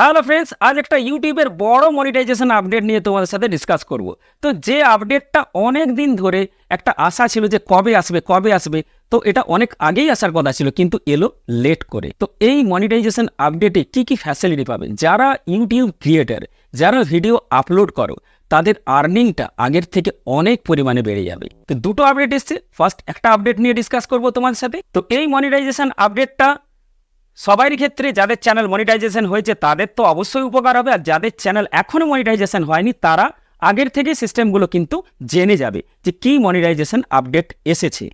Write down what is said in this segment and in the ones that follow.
Hello friends, আজ একটা ইউটিউবের বড় মনিটাইজেশন আপডেট নিয়ে তোমাদের সাথে ডিসকাস করব। তো যে আপডেটটা অনেক দিন ধরে একটা আশা ছিল যে কবে আসবে, তো এটা অনেক আগেই আসার কথা ছিল, কিন্তু এলো লেট করে। তো এই মনিটাইজেশন আপডেটে কি কি ফ্যাসিলিটি পাবে, যারা ইউটিউব ক্রিয়েটার, যারা ভিডিও আপলোড করো, তাদের আর্নিংটা আগের থেকে অনেক পরিমাণে বেড়ে যাবে। তো দুটো আপডেট এসছে, ফার্স্ট একটা আপডেট নিয়ে ডিসকাস করব তোমাদের সাথে। তো এই মনিটাইজেশন আপডেটটা সবারই ক্ষেত্রে, যাদের চ্যানেল মনিটাইজেশন হয়েছে তাদের তো অবশ্যই উপকার হবে, আর যাদের চ্যানেল এখনও মনিটাইজেশন হয়নি তারা আগের থেকে সিস্টেমগুলো কিন্তু জেনে যাবে যে কী মনিটাইজেশন আপডেট এসেছে।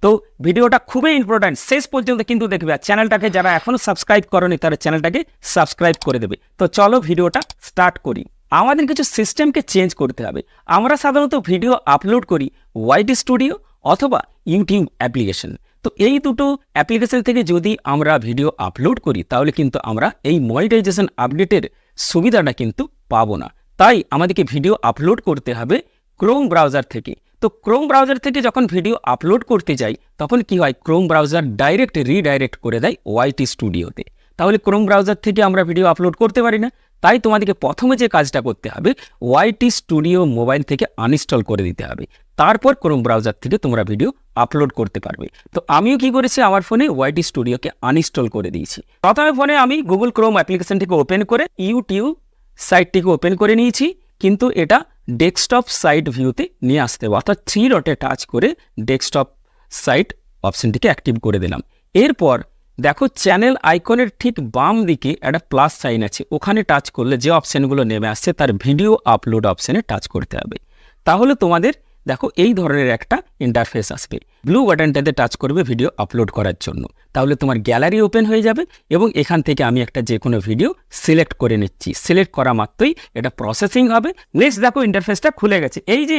তো ভিডিওটা খুবই ইম্পর্ট্যান্ট, শেষ পর্যন্ত কিন্তু দেখবে। আর চ্যানেলটাকে যারা এখনও সাবস্ক্রাইব করনি তারা চ্যানেলটাকে সাবস্ক্রাইব করে দেবে। তো চলো ভিডিওটা স্টার্ট করি। আমাদের কিছু সিস্টেমকে চেঞ্জ করতে হবে। আমরা সাধারণত ভিডিও আপলোড করি ওয়াইটি স্টুডিও অথবা ইউটিউব অ্যাপ্লিকেশন। তো এই দুটো অ্যাপ্লিকেশন থেকে যদি আমরা ভিডিও আপলোড করি তাহলে কিন্তু আমরা এই মনিটাইজেশন আপডেটের সুবিধাটা কিন্তু পাবো না। তাই আমাদেরকে ভিডিও আপলোড করতে হবে ক্রোম ব্রাউজার থেকে। তো ক্রোম ব্রাউজার থেকে যখন ভিডিও আপলোড করতে যাই তখন কি হয়, ক্রোম ব্রাউজার ডাইরেক্ট রিডাইরেক্ট করে দেয় ওয়াইটি স্টুডিওতে। তাহলে ক্রোম ব্রাউজার থেকে আমরা ভিডিও আপলোড করতে পারি না। তাই তোমাদেরকে প্রথমে যে কাজটা করতে হবে, ওয়াইটি স্টুডিও মোবাইল থেকে আনইনস্টল করে দিতে হবে। তারপর ক্রোম ব্রাউজার থেকে তোমরা ভিডিও আপলোড করতে পারবে। তো আমিও কি করেছি, আমার ফোনে ওয়াইটি স্টুডিওকে আনইনস্টল করে দিয়েছি। প্রথমে ফোনে আমি গুগল ক্রোম অ্যাপ্লিকেশনটিকে ওপেন করে ইউটিউব সাইটটিকে ওপেন করে নিয়েছি, কিন্তু এটা ডেস্কটপ সাইট ভিউতে নিয়ে আসতে হবে, অর্থাৎ 3 ডটে টাচ করে ডেস্কটপ সাইট অপশনটিকে অ্যাক্টিভ করে দিলাম। এরপর দেখো চ্যানেল আইকনের ঠিক বাম দিকে একটা প্লাস সাইন আছে, ওখানে টাচ করলে যে অপশানগুলো নেমে আসছে তার ভিডিও আপলোড অপশানে টাচ করতে হবে। তাহলে তোমাদের দেখো এই ধরনের একটা ইন্টারফেস আসবে। ব্লু বাটনটাতে টাচ করবে ভিডিও আপলোড করার জন্য, তাহলে তোমার গ্যালারি ওপেন হয়ে যাবে এবং এখান থেকে আমি একটা যে কোনো ভিডিও সিলেক্ট করে নিচ্ছি। সিলেক্ট করা মাত্রই এটা প্রসেসিং হবে। নেক্সট দেখো ইন্টারফেসটা খুলে গেছে। এই যে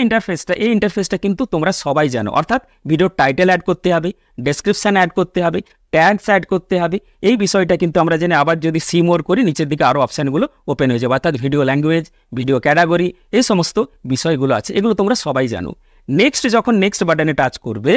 ইন্টারফেসটা কিন্তু তোমরা সবাই জানো, অর্থাৎ ভিডিওর টাইটেল অ্যাড করতে হবে, ডেসক্রিপশান অ্যাড করতে হবে, ট্যাগস অ্যাড করতে হবে। এই বিষয়টা কিন্তু আমরা জেনে আবার যদি সি মোর করি নিচের দিকে আরও অপশানগুলো ওপেন হয়ে যাবে, অর্থাৎ ভিডিও ল্যাঙ্গুয়েজ, ভিডিও ক্যাটাগরি, এই সমস্ত বিষয়গুলো আছে, এগুলো তোমরা সবাই জানো। নেক্সট যখন নেক্সট বাটনে টাচ করবে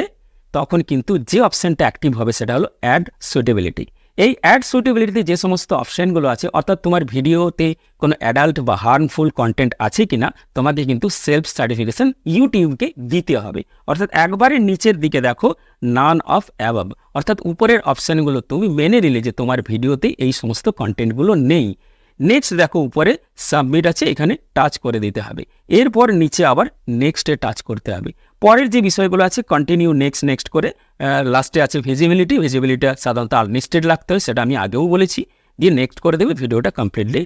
তখন কিন্তু যে অপশানটা অ্যাক্টিভ হবে সেটা হলো অ্যাড সুটেবিলিটি। এই অ্যাড সুটেবিলিটিতে যে সমস্ত অপশানগুলো আছে, অর্থাৎ তোমার ভিডিওতে কোনো অ্যাডাল্ট বা হার্মফুল কন্টেন্ট আছে কিনা তোমাদের কিন্তু সেলফ সার্টিফিকেশন ইউটিউবকে দিতে হবে। অর্থাৎ একবারে নিচের দিকে দেখো নান অফ অ্যাবাভ, অর্থাৎ উপরের অপশানগুলো তুমি মেনে নিলে যে তোমার ভিডিওতে এই সমস্ত কন্টেন্টগুলো নেই। নেক্সট দেখো উপরে সাবমিট আছে, এখানে টাচ করে দিতে হবে। এরপর নিচে আবার নেক্সটে টাচ করতে হবে। পরের যে বিষয়গুলো আছে কন্টিনিউ, নেক্সট করে লাস্টে আছে ভিজিবিলিটিটা সাধারণত আনলিস্টেড রাখতে হয়, সেটা আমি আগেও বলেছি। দিয়ে নেক্সট করে দেবে, ভিডিওটা কমপ্লিটলি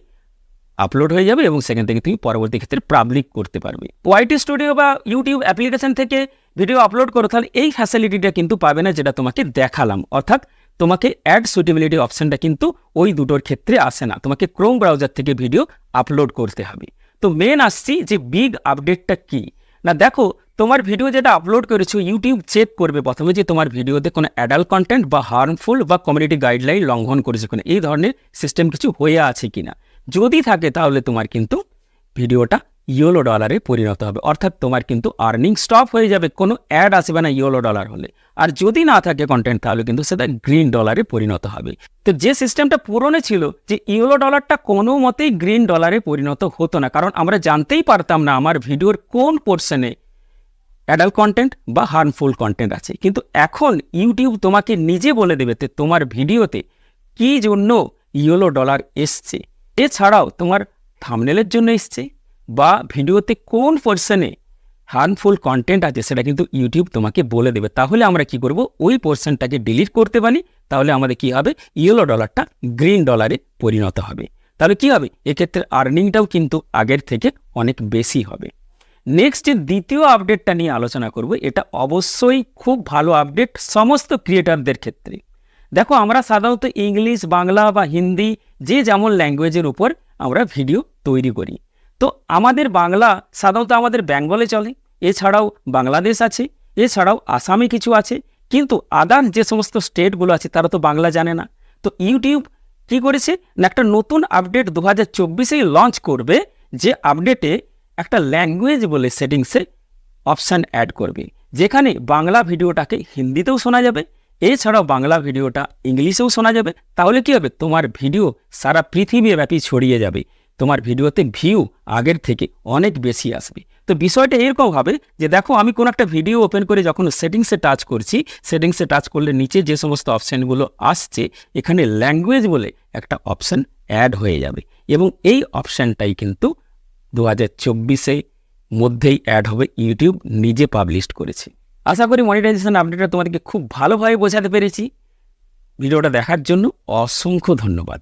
আপলোড হয়ে যাবে এবং সেখান থেকে তুমি পরবর্তী ক্ষেত্রে পাবলিক করতে পারবে। ওয়াইটি স্টুডিও বা ইউটিউব অ্যাপ্লিকেশন থেকে ভিডিও আপলোড করো তাহলে এই ফ্যাসিলিটিটা কিন্তু পাবে না, যেটা তোমাকে দেখালাম। অর্থাৎ তোমাকে অ্যাড সুটেবিলিটি অপশানটা কিন্তু ওই দুটোর ক্ষেত্রে আসে না, তোমাকে ক্রোম ব্রাউজার থেকে ভিডিও আপলোড করতে হবে। তো মেন আসছি যে বিগ আপডেটটা কি না, দেখো তোমার ভিডিও যেটা আপলোড করেছো ইউটিউব চেক করবে প্রথমে যে তোমার ভিডিওতে কোনো অ্যাডাল্ট কন্টেন্ট বা হার্মফুল বা কমিউনিটি গাইডলাইন লঙ্ঘন করেছে কিনা, এই ধরনের সিস্টেম কিছু হয়ে আছে কিনা। যদি থাকে তাহলে তোমার কিন্তু ভিডিওটা ইয়েলো ডলারে পরিণত হবে, অর্থাৎ তোমার কিন্তু আর্নিং স্টপ হয়ে যাবে, কোনো অ্যাড আসবে না ইয়েলো ডলার হলে। আর যদি না থাকে কন্টেন্ট তাহলে কিন্তু সেটা গ্রিন ডলারে পরিণত হবে। তো যে সিস্টেমটা পুরনো ছিল যে ইয়েলো ডলারটা কোনো মতেই গ্রিন ডলারে পরিণত হতো না, কারণ আমরা জানতেই পারতাম না আমার ভিডিওর কোন পোর্শনে অ্যাডাল্ট কন্টেন্ট বা হার্মফুল কন্টেন্ট আছে। কিন্তু এখন ইউটিউব তোমাকে নিজে বলে দেবে যে তোমার ভিডিওতে কী জন্য ইয়েলো ডলার এসছে। এছাড়াও তোমার থাম্বনেলের জন্য এসছে বা ভিডিওতে কোন পোর্শনে হার্মফুল কন্টেন্ট আছে সেটা কিন্তু ইউটিউব তোমাকে বলে দেবে। তাহলে আমরা কি করব, ওই পোর্শনটাকে ডিলিট করতে পারি, তাহলে আমাদের কি হবে, ইয়েলো ডলারটা গ্রিন ডলারে পরিণত হবে। তাহলে কি হবে, এক্ষেত্রে আর্নিংটাও কিন্তু আগের থেকে অনেক বেশি হবে। নেক্সট যে দ্বিতীয় আপডেটটা নিয়ে আলোচনা করব, এটা অবশ্যই খুব ভালো আপডেট সমস্ত ক্রিয়েটারদের ক্ষেত্রে। দেখো আমরা সাধারণত ইংলিশ, বাংলা বা হিন্দি যে যেমন ল্যাঙ্গুয়েজের উপর আমরা ভিডিও তৈরি করি। তো আমাদের বাংলা সাধারণত আমাদের বেঙ্গলে চলে, এছাড়াও বাংলাদেশ আছে, এছাড়াও আসামে কিছু আছে, কিন্তু আদার যে সমস্ত স্টেটগুলো আছে তারা তো বাংলা জানে না। তো ইউটিউব কি করেছে না, একটা নতুন আপডেট 2024-এই লঞ্চ করবে, যে আপডেটে একটা ল্যাঙ্গুয়েজ বলে সেটিংসে অপশান অ্যাড করবে, যেখানে বাংলা ভিডিওটাকে হিন্দিতেও শোনা যাবে এছাড়াও বাংলা ভিডিওটা ইংলিশেও শোনা যাবে। তাহলে কি হবে, তোমার ভিডিও সারা পৃথিবীব্যাপী ছড়িয়ে যাবে, তোমার ভিডিওতে ভিউ আগের থেকে অনেক বেশি আসবে। তো বিষয়টা এরকম হবে যে দেখো, আমি কোনো একটা ভিডিও ওপেন করে যখন সেটিংসে টাচ করছি, সেটিংসে টাচ করলে নিচে যে সমস্ত অপশানগুলো আসছে, এখানে ল্যাঙ্গুয়েজ বলে একটা অপশান অ্যাড হয়ে যাবে এবং এই অপশানটাই কিন্তু 2024 মধ্যেই অ্যাড হবে, ইউটিউব নিজে পাবলিশ করেছে। আশা করি মনিটাইজেশন আপডেটটা তোমাদেরকে খুব ভালোভাবে বোঝাতে পেরেছি। ভিডিওটা দেখার জন্য অসংখ্য ধন্যবাদ।